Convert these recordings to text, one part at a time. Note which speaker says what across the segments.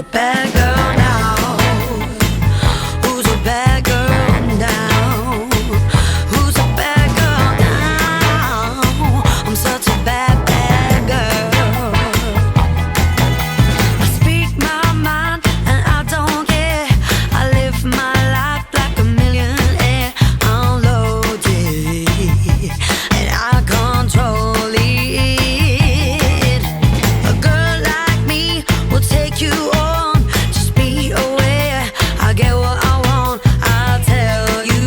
Speaker 1: a bad girl now? Who's a bad girl now? Who's a bad girl now? I'm such a bad, bad girl. I speak my mind and I don't care. I live my life like a millionaire. I'm loaded and I control it. A girl like me will take you on. Just be aware, I get what I want. I'll tell you,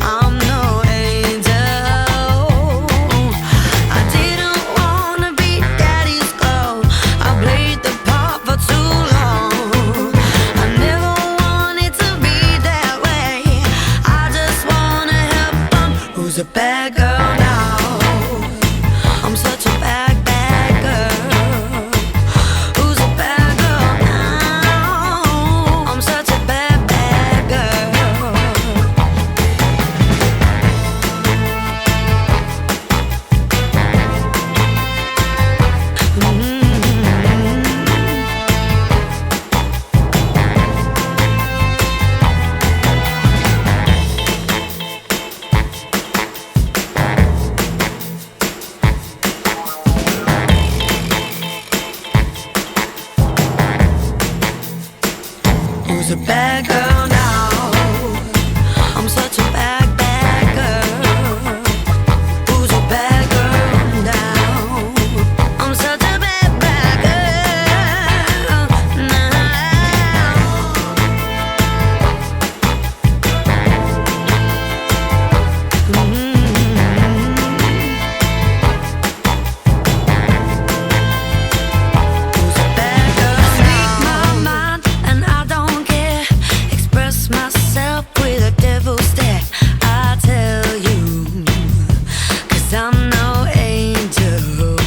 Speaker 1: I'm no angel. I didn't wanna be daddy's girl. I played the part for too long. I never wanted to be that way. I just wanna help them. Who's a bad girl now? I'm such a bad, bad girl. Who's a bad girl now? I'm such a bad, bad girl. Who's a bad girl now? I'm such a bad, bad girl. Who's a bad girl now? I'm such a bad, bad girl now. Who's a bad girl now? Speak my mind and I don't care. Express myself with a devil stare. I tell you, 'cause I'm no angel.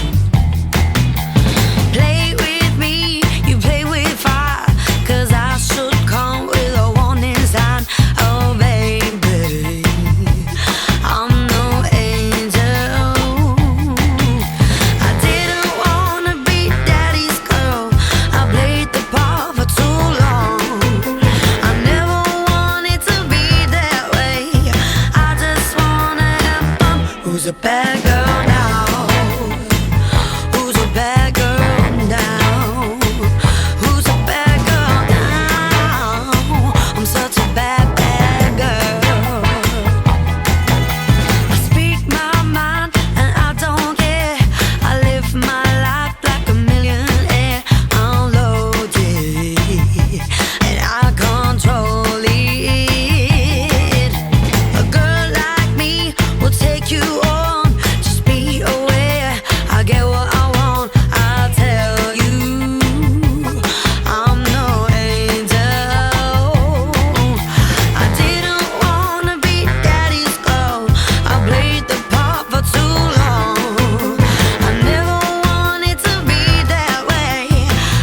Speaker 1: Play with me, you play with fire. 'Cause I should come with a warning sign. Oh baby, I'm no angel. I didn't wanna be daddy's girl. I played the part for too long. I never wanted to be that way. I just wanna help them. Who's a bad girl now? Who's a bad girl now? Who's a bad girl now? I'm such a bad, bad girl. I speak my mind and I don't care. I live my life like a millionaire. I'm loaded and I control it. A girl like me will take you on. Just be aware, I get what I want. I'll tell you, I'm no angel. I didn't wanna be daddy's girl. I played the part for too long. I never wanted to be that way.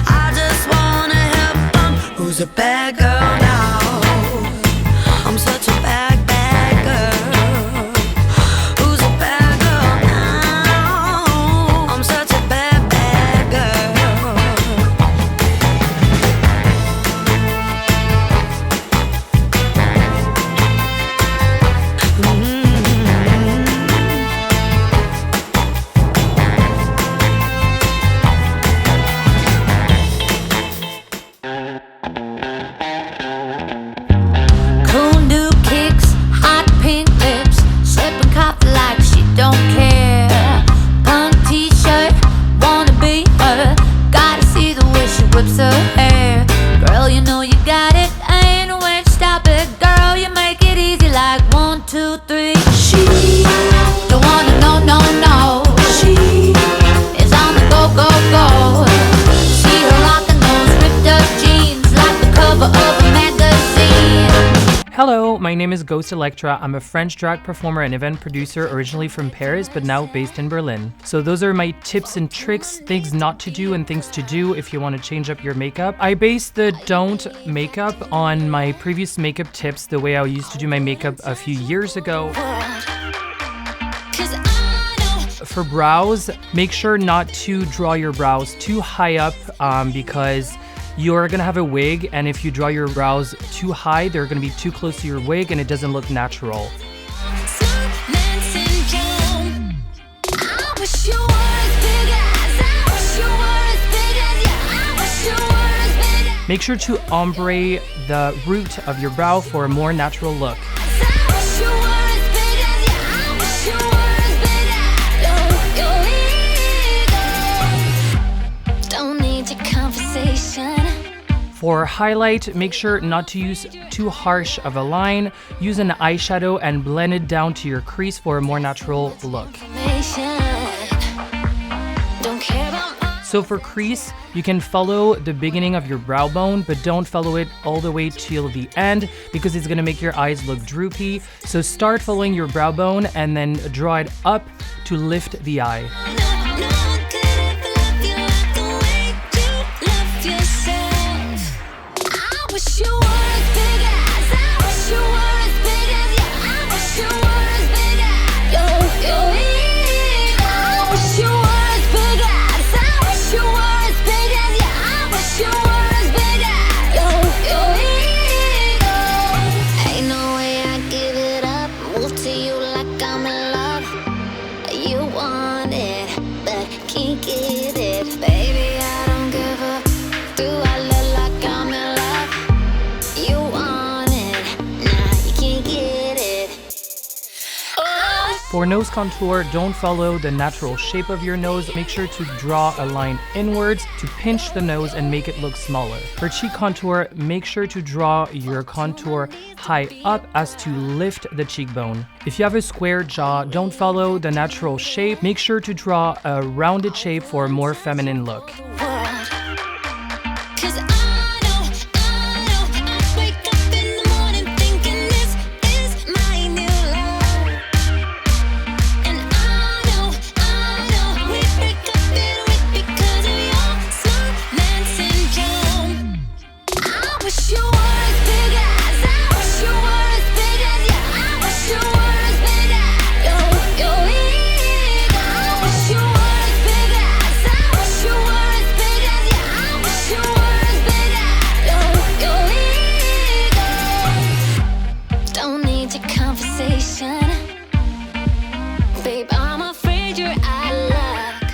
Speaker 1: I just wanna help them. Who's a bad girl now? I'm such a bad, bad girl. Who's a bad girl now? I'm such a bad, bad girl. Cool new kicks, hot pink lips, sipping coffee like she don't care. Punk t-shirt, wanna be her. Gotta see the way she whips her hair. Girl, you know you got it, ain't no way to stop it. Girl, you make it easy like 1, 2, 3. She don't wanna know, no, no. She is on the go, go, go. See her rocking those ripped up jeans like the cover of a magazine.
Speaker 2: Hello, my name is Ghost Electra. I'm a French drag performer and event producer originally from Paris, but now based in Berlin. So those are my tips and tricks, things not to do and things to do if you want to change up your makeup. I based the don't makeup on my previous makeup tips, the way I used to do my makeup a few years ago. For brows, make sure not to draw your brows too high up because you're gonna have a wig, and if you draw your brows too high, they're gonna be too close to your wig and it doesn't look natural. Make sure to ombre the root of your brow for a more natural look. For highlight, make sure not to use too harsh of a line. Use an eyeshadow and blend it down to your crease for a more natural look. So for crease, you can follow the beginning of your brow bone, but don't follow it all the way till the end because it's gonna make your eyes look droopy. So start following your brow bone and then draw it up to lift the eye. For nose contour, don't follow the natural shape of your nose. Make sure to draw a line inwards to pinch the nose and make it look smaller. For cheek contour, make sure to draw your contour high up as to lift the cheekbone. If you have a square jaw, don't follow the natural shape. Make sure to draw a rounded shape for a more feminine look.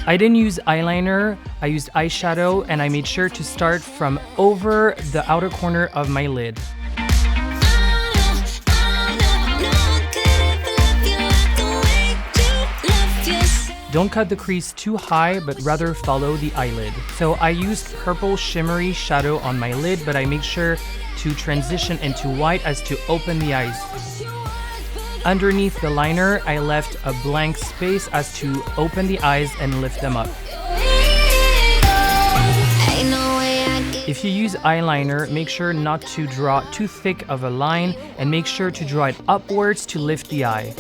Speaker 2: I didn't use eyeliner, I used eyeshadow, and I made sure to start from over the outer corner of my lid. Don't cut the crease too high, but rather follow the eyelid. So I used purple shimmery shadow on my lid, but I made sure to transition into white as to open the eyes. Underneath the liner, I left a blank space as to open the eyes and lift them up. If you use eyeliner, make sure not to draw too thick of a line and make sure to draw it upwards to lift the eye.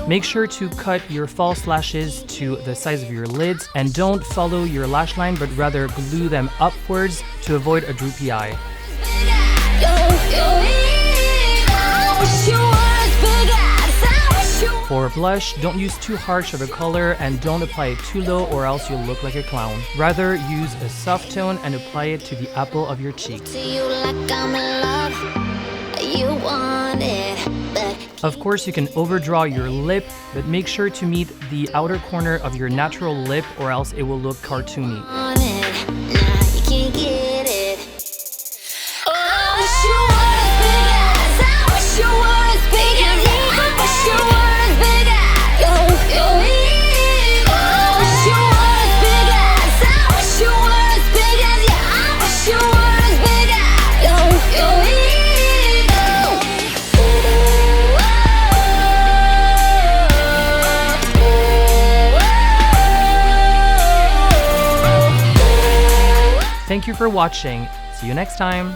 Speaker 2: Make sure to cut your false lashes to the size of your lids and don't follow your lash line but rather glue them upwards to avoid a droopy eye. For blush, don't use too harsh of a color and don't apply it too low or else you'll look like a clown. Rather, use a soft tone and apply it to the apple of your cheek. Of course, you can overdraw your lip, but make sure to meet the outer corner of your natural lip or else it will look cartoony. Thank you for watching. See you next time.